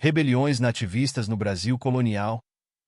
Rebeliões nativistas no Brasil colonial,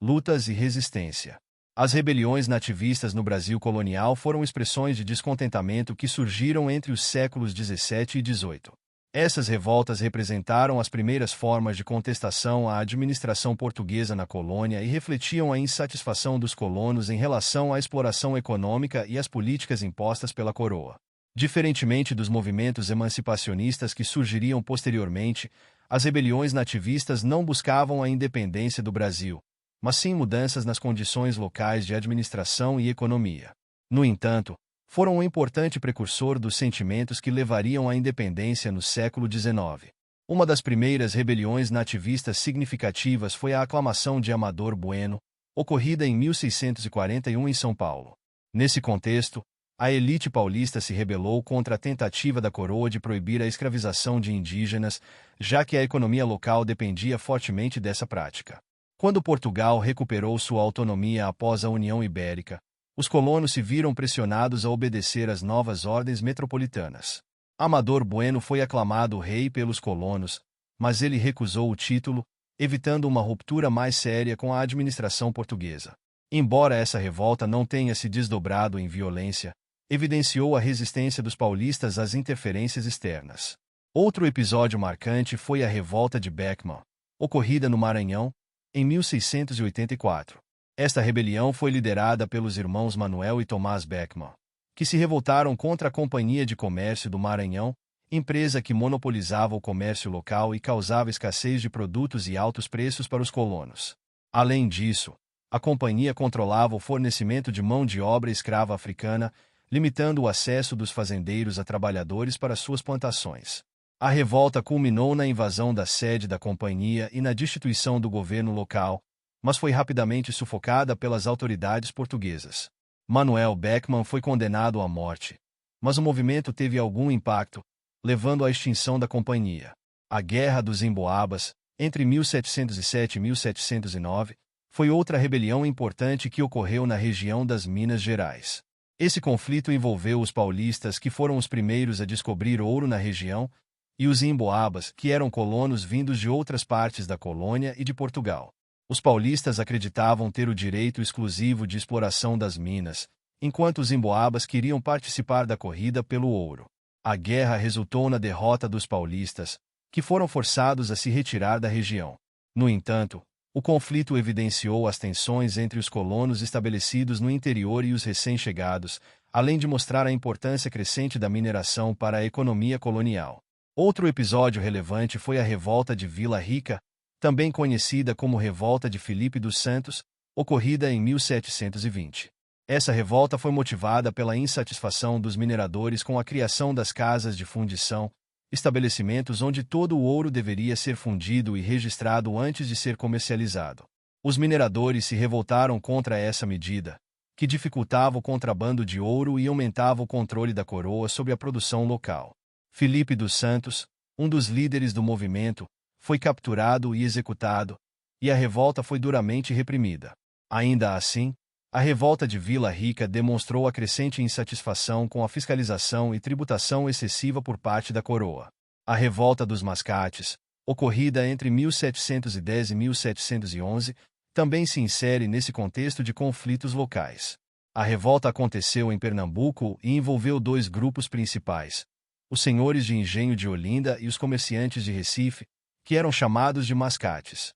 lutas e resistência. As rebeliões nativistas no Brasil colonial foram expressões de descontentamento que surgiram entre os séculos XVII e XVIII. Essas revoltas representaram as primeiras formas de contestação à administração portuguesa na colônia e refletiam a insatisfação dos colonos em relação à exploração econômica e às políticas impostas pela coroa. Diferentemente dos movimentos emancipacionistas que surgiriam posteriormente, as rebeliões nativistas não buscavam a independência do Brasil, mas sim mudanças nas condições locais de administração e economia. No entanto, foram um importante precursor dos sentimentos que levariam à independência no século XIX. Uma das primeiras rebeliões nativistas significativas foi a aclamação de Amador Bueno, ocorrida em 1641 em São Paulo. Nesse contexto, a elite paulista se rebelou contra a tentativa da coroa de proibir a escravização de indígenas, já que a economia local dependia fortemente dessa prática. Quando Portugal recuperou sua autonomia após a União Ibérica, os colonos se viram pressionados a obedecer às novas ordens metropolitanas. Amador Bueno foi aclamado rei pelos colonos, mas ele recusou o título, evitando uma ruptura mais séria com a administração portuguesa. Embora essa revolta não tenha se desdobrado em violência, evidenciou a resistência dos paulistas às interferências externas. Outro episódio marcante foi a Revolta de Beckman, ocorrida no Maranhão, em 1684. Esta rebelião foi liderada pelos irmãos Manuel e Tomás Beckman, que se revoltaram contra a Companhia de Comércio do Maranhão, empresa que monopolizava o comércio local e causava escassez de produtos e altos preços para os colonos. Além disso, a companhia controlava o fornecimento de mão de obra escrava africana, limitando o acesso dos fazendeiros a trabalhadores para suas plantações. A revolta culminou na invasão da sede da companhia e na destituição do governo local, mas foi rapidamente sufocada pelas autoridades portuguesas. Manuel Beckman foi condenado à morte, mas o movimento teve algum impacto, levando à extinção da companhia. A Guerra dos Emboabas, entre 1707 e 1709, foi outra rebelião importante que ocorreu na região das Minas Gerais. Esse conflito envolveu os paulistas, que foram os primeiros a descobrir ouro na região, e os emboabas, que eram colonos vindos de outras partes da colônia e de Portugal. Os paulistas acreditavam ter o direito exclusivo de exploração das minas, enquanto os emboabas queriam participar da corrida pelo ouro. A guerra resultou na derrota dos paulistas, que foram forçados a se retirar da região. No entanto, o conflito evidenciou as tensões entre os colonos estabelecidos no interior e os recém-chegados, além de mostrar a importância crescente da mineração para a economia colonial. Outro episódio relevante foi a Revolta de Vila Rica, também conhecida como Revolta de Filipe dos Santos, ocorrida em 1720. Essa revolta foi motivada pela insatisfação dos mineradores com a criação das casas de fundição, estabelecimentos onde todo o ouro deveria ser fundido e registrado antes de ser comercializado. Os mineradores se revoltaram contra essa medida, que dificultava o contrabando de ouro e aumentava o controle da coroa sobre a produção local. Filipe dos Santos, um dos líderes do movimento, foi capturado e executado, e a revolta foi duramente reprimida. Ainda assim, a revolta de Vila Rica demonstrou a crescente insatisfação com a fiscalização e tributação excessiva por parte da coroa. A Revolta dos Mascates, ocorrida entre 1710 e 1711, também se insere nesse contexto de conflitos locais. A revolta aconteceu em Pernambuco e envolveu dois grupos principais: os senhores de engenho de Olinda e os comerciantes de Recife, que eram chamados de mascates.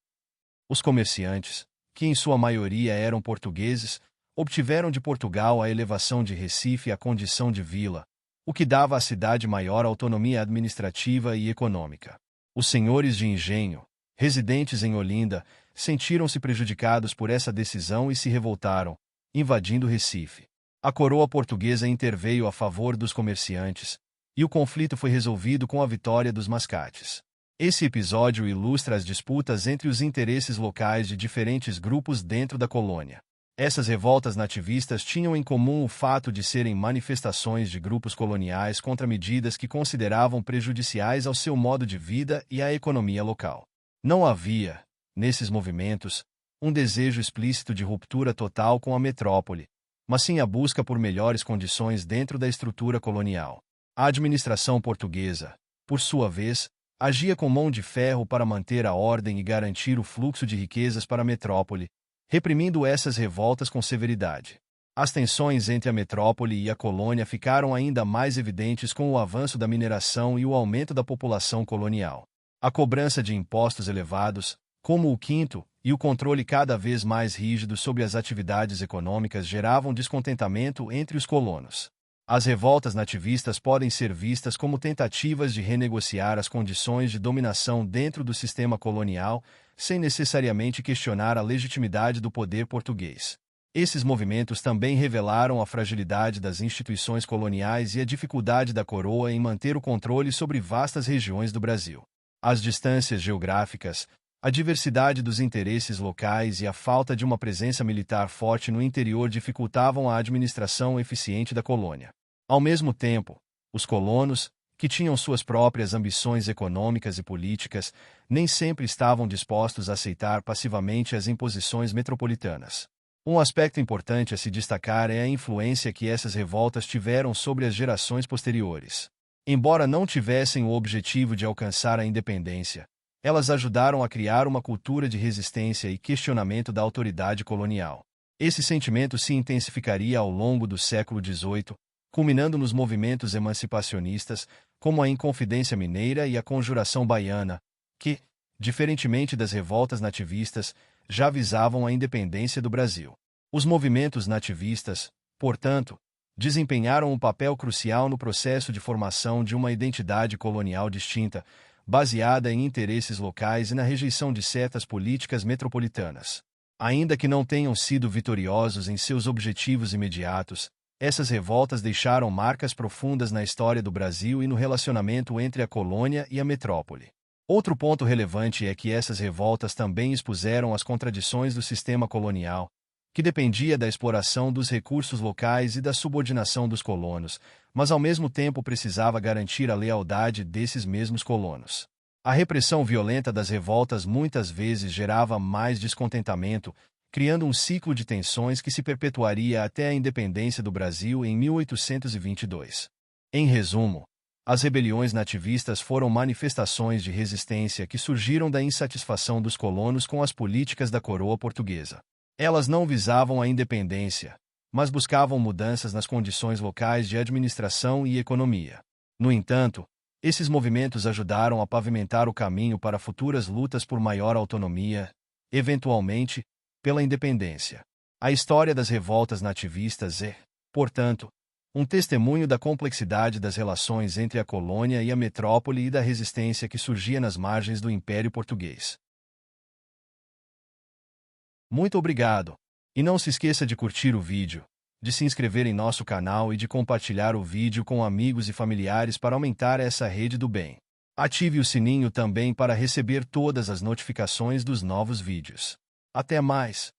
Os comerciantes, que em sua maioria eram portugueses, obtiveram de Portugal a elevação de Recife à condição de vila, o que dava à cidade maior autonomia administrativa e econômica. Os senhores de engenho, residentes em Olinda, sentiram-se prejudicados por essa decisão e se revoltaram, invadindo Recife. A coroa portuguesa interveio a favor dos comerciantes, e o conflito foi resolvido com a vitória dos mascates. Esse episódio ilustra as disputas entre os interesses locais de diferentes grupos dentro da colônia. Essas revoltas nativistas tinham em comum o fato de serem manifestações de grupos coloniais contra medidas que consideravam prejudiciais ao seu modo de vida e à economia local. Não havia, nesses movimentos, um desejo explícito de ruptura total com a metrópole, mas sim a busca por melhores condições dentro da estrutura colonial. A administração portuguesa, por sua vez, Agia com mão de ferro para manter a ordem e garantir o fluxo de riquezas para a metrópole, reprimindo essas revoltas com severidade. As tensões entre a metrópole e a colônia ficaram ainda mais evidentes com o avanço da mineração e o aumento da população colonial. A cobrança de impostos elevados, como o quinto, e o controle cada vez mais rígido sobre as atividades econômicas geravam descontentamento entre os colonos. As revoltas nativistas podem ser vistas como tentativas de renegociar as condições de dominação dentro do sistema colonial, sem necessariamente questionar a legitimidade do poder português. Esses movimentos também revelaram a fragilidade das instituições coloniais e a dificuldade da coroa em manter o controle sobre vastas regiões do Brasil. As distâncias geográficas, a diversidade dos interesses locais e a falta de uma presença militar forte no interior dificultavam a administração eficiente da colônia. Ao mesmo tempo, os colonos, que tinham suas próprias ambições econômicas e políticas, nem sempre estavam dispostos a aceitar passivamente as imposições metropolitanas. Um aspecto importante a se destacar é a influência que essas revoltas tiveram sobre as gerações posteriores. Embora não tivessem o objetivo de alcançar a independência, elas ajudaram a criar uma cultura de resistência e questionamento da autoridade colonial. Esse sentimento se intensificaria ao longo do século XVIII, culminando nos movimentos emancipacionistas, como a Inconfidência Mineira e a Conjuração Baiana, que, diferentemente das revoltas nativistas, já visavam a independência do Brasil. Os movimentos nativistas, portanto, desempenharam um papel crucial no processo de formação de uma identidade colonial distinta, baseada em interesses locais e na rejeição de certas políticas metropolitanas. Ainda que não tenham sido vitoriosos em seus objetivos imediatos, essas revoltas deixaram marcas profundas na história do Brasil e no relacionamento entre a colônia e a metrópole. Outro ponto relevante é que essas revoltas também expuseram as contradições do sistema colonial, que dependia da exploração dos recursos locais e da subordinação dos colonos, mas ao mesmo tempo precisava garantir a lealdade desses mesmos colonos. A repressão violenta das revoltas muitas vezes gerava mais descontentamento, criando um ciclo de tensões que se perpetuaria até a independência do Brasil em 1822. Em resumo, as rebeliões nativistas foram manifestações de resistência que surgiram da insatisfação dos colonos com as políticas da coroa portuguesa. Elas não visavam a independência, mas buscavam mudanças nas condições locais de administração e economia. No entanto, esses movimentos ajudaram a pavimentar o caminho para futuras lutas por maior autonomia, eventualmente, pela independência. A história das revoltas nativistas é, portanto, um testemunho da complexidade das relações entre a colônia e a metrópole e da resistência que surgia nas margens do Império Português. Muito obrigado! E não se esqueça de curtir o vídeo, de se inscrever em nosso canal e de compartilhar o vídeo com amigos e familiares para aumentar essa rede do bem. Ative o sininho também para receber todas as notificações dos novos vídeos. Até mais!